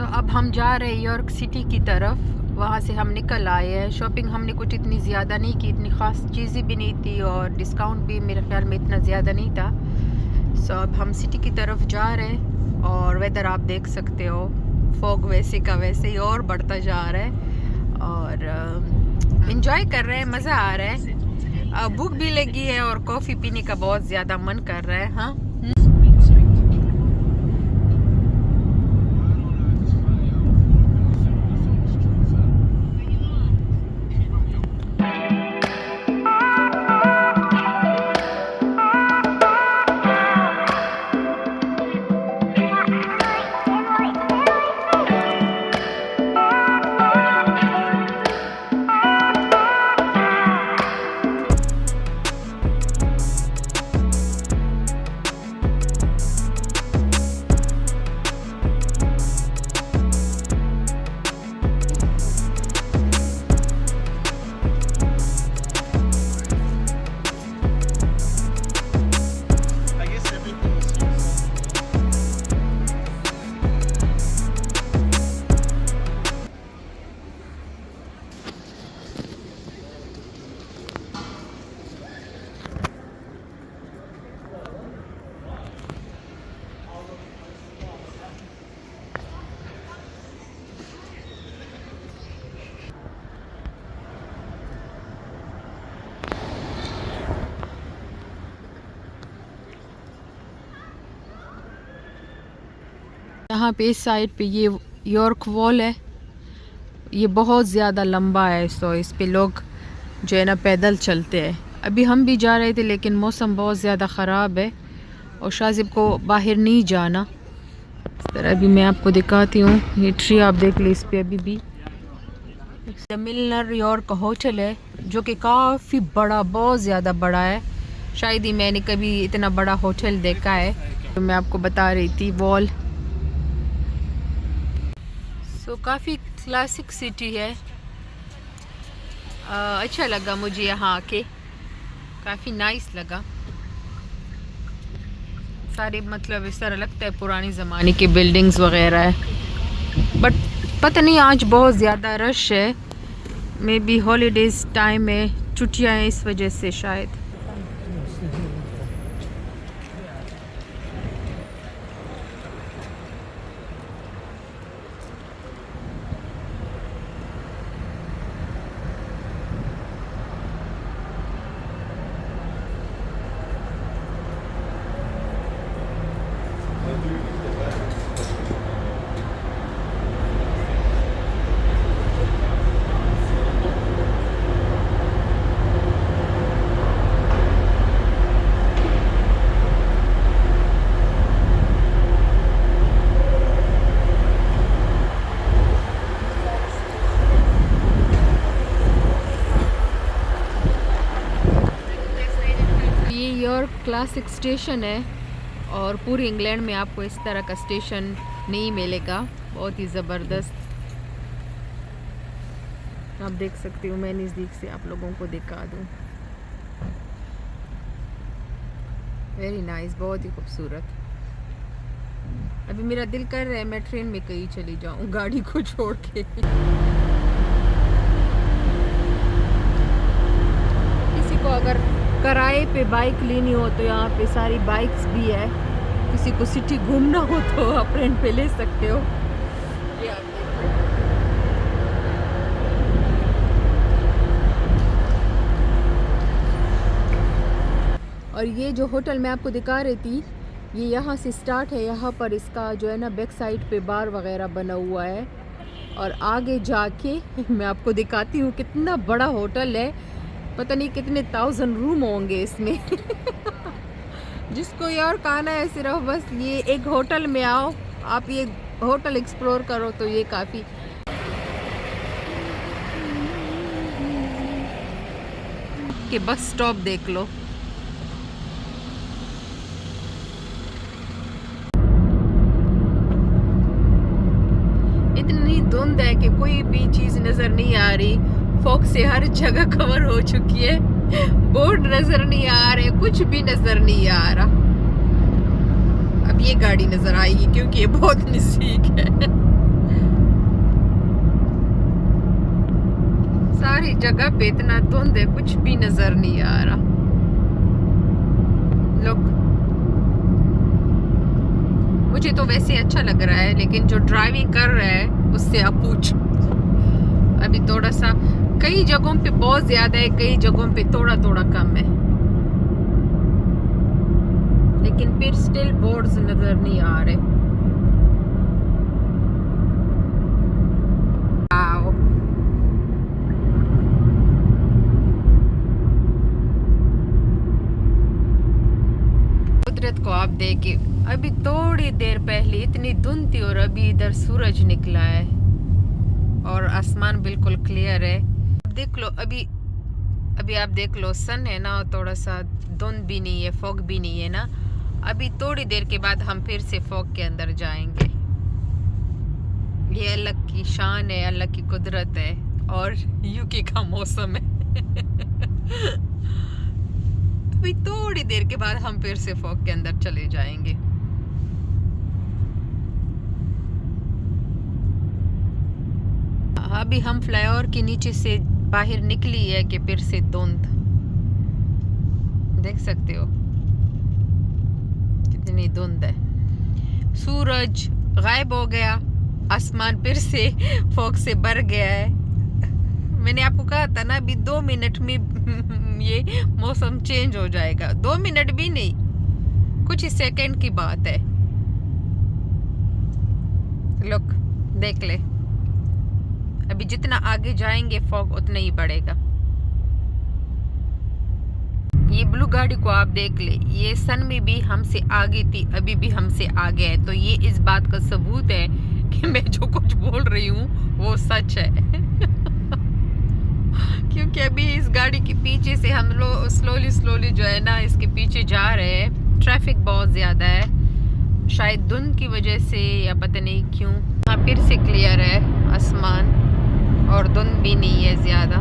अब हम जा रहे हैं यॉर्क सिटी की तरफ। वहाँ से हम निकल आए हैं। शॉपिंग हमने कुछ इतनी ज़्यादा नहीं की, इतनी ख़ास चीज़ें भी नहीं थी और डिस्काउंट भी मेरे ख्याल में इतना ज़्यादा नहीं था। अब हम सिटी की तरफ जा रहे हैं और वेदर आप देख सकते हो, फॉग वैसे का वैसे ही और बढ़ता जा रहा है और एंजॉय कर रहे हैं, मज़ा आ रहा है। भूख भी लगी है और कॉफ़ी पीने का बहुत ज़्यादा मन कर रहा है। हाँ, यहाँ पे इस साइड पे ये यॉर्क वॉल है, ये बहुत ज़्यादा लंबा है, तो इस पे लोग जो है ना पैदल चलते हैं। अभी हम भी जा रहे थे लेकिन मौसम बहुत ज़्यादा ख़राब है और शाजिब को बाहर नहीं जाना। इस तरह अभी मैं आपको दिखाती हूँ, ये ट्री आप देख ली, इस पे अभी भी द मिलनर यॉर्क होटल है जो कि काफ़ी बड़ा, बहुत ज़्यादा बड़ा है। शायद ही मैंने कभी इतना बड़ा होटल देखा है। तो मैं आपको बता रही थी वॉल। काफ़ी क्लासिक सिटी है। अच्छा लगा मुझे यहाँ आके, काफ़ी नाइस लगा। सारे मतलब इस तरह लगता है पुरानी ज़माने की बिल्डिंग्स वगैरह है, बट पता नहीं आज बहुत ज़्यादा रश है। मे बी हॉलीडेज़ टाइम है, छुट्टियाँ हैं, इस वजह से शायद। यॉर्क क्लासिक स्टेशन है और पूरे इंग्लैंड में आपको इस तरह का स्टेशन नहीं मिलेगा, बहुत ही ज़बरदस्त। आप देख सकते हो, मैं नज़दीक से आप लोगों को दिखा दूँ। वेरी नाइस, बहुत ही खूबसूरत। अभी मेरा दिल कर रहा है मैं ट्रेन में कहीं चली जाऊँ गाड़ी को छोड़ के। किसी को अगर किराए पे बाइक लेनी हो तो यहाँ पे सारी बाइक्स भी है। किसी को सिटी घूमना हो तो आप रेंट पे ले सकते हो। और ये जो होटल मैं आपको दिखा रही थी, ये यहाँ से स्टार्ट है। यहाँ पर इसका जो है ना बैक साइड पे बार वगैरह बना हुआ है और आगे जाके मैं आपको दिखाती हूँ कितना बड़ा होटल है। पता नहीं कितने 1000 रूम होंगे इसमें। जिसको यॉर्क आना है सिर्फ बस ये एक होटल में आओ, आप ये होटल एक्सप्लोर करो तो ये काफ़ी। कि बस स्टॉप देख लो। इतनी धुंध है कि कोई भी चीज़ नज़र नहीं आ रही। फॉग से हर जगह कवर हो चुकी है, बोर्ड नजर नहीं आ रहे, कुछ भी नजर नहीं आ रहा। अब ये गाड़ी नजर आएगी क्योंकि ये बहुत नजदीक है। जगह पे इतना धुंध है, कुछ भी नजर नहीं आ रहा। लोग, मुझे तो वैसे अच्छा लग रहा है, लेकिन जो ड्राइविंग कर रहा है उससे आप पूछ। अभी थोड़ा सा कई जगहों पे बहुत ज्यादा है, कई जगहों पे थोड़ा थोड़ा कम है, लेकिन फिर स्टिल बोर्ड्स नजर नहीं आ रहे। आओ, कुदरत को आप देखे। अभी थोड़ी देर पहले इतनी धुंध थी और अभी इधर सूरज निकला है और आसमान बिल्कुल क्लियर है। देख लो, अभी आप देख लो, सन है ना, थोड़ा सा धुंध भी नहीं है, फॉग भी नहीं है ना। अभी थोड़ी देर के बाद हम फिर से फॉग के अंदर जाएंगे। ये अल्लाह की शान है, अल्लाह की कुदरत है और यूके का मौसम है। अभी थोड़ी देर के बाद हम फिर से फॉग के अंदर चले जाएंगे। अभी हम फ्लाईओवर के नीचे से बाहर निकली है कि फिर से धुंध देख सकते हो, कितनी धुंध है। सूरज गायब हो गया, आसमान फिर से फॉग से भर गया है। मैंने आपको कहा था ना, अभी 2 मिनट में ये मौसम चेंज हो जाएगा। 2 मिनट भी नहीं, कुछ ही सेकंड की बात है। लोग देख ले, अभी जितना आगे जाएंगे फॉग उतना ही बढ़ेगा। ये ब्लू गाड़ी को आप देख ले, ये सन में भी हमसे आगे थी, अभी भी हमसे आगे है। तो ये इस बात का सबूत है कि मैं जो कुछ बोल रही हूँ वो सच है। क्योंकि अभी इस गाड़ी के पीछे से हम लोग स्लोली जो है ना, इसके पीछे जा रहे हैं। ट्रैफिक बहुत ज़्यादा है, शायद धुंध की वजह से या पता नहीं क्यों। हाँ, फिर से क्लियर है आसमान और धुंध भी नहीं है ज़्यादा।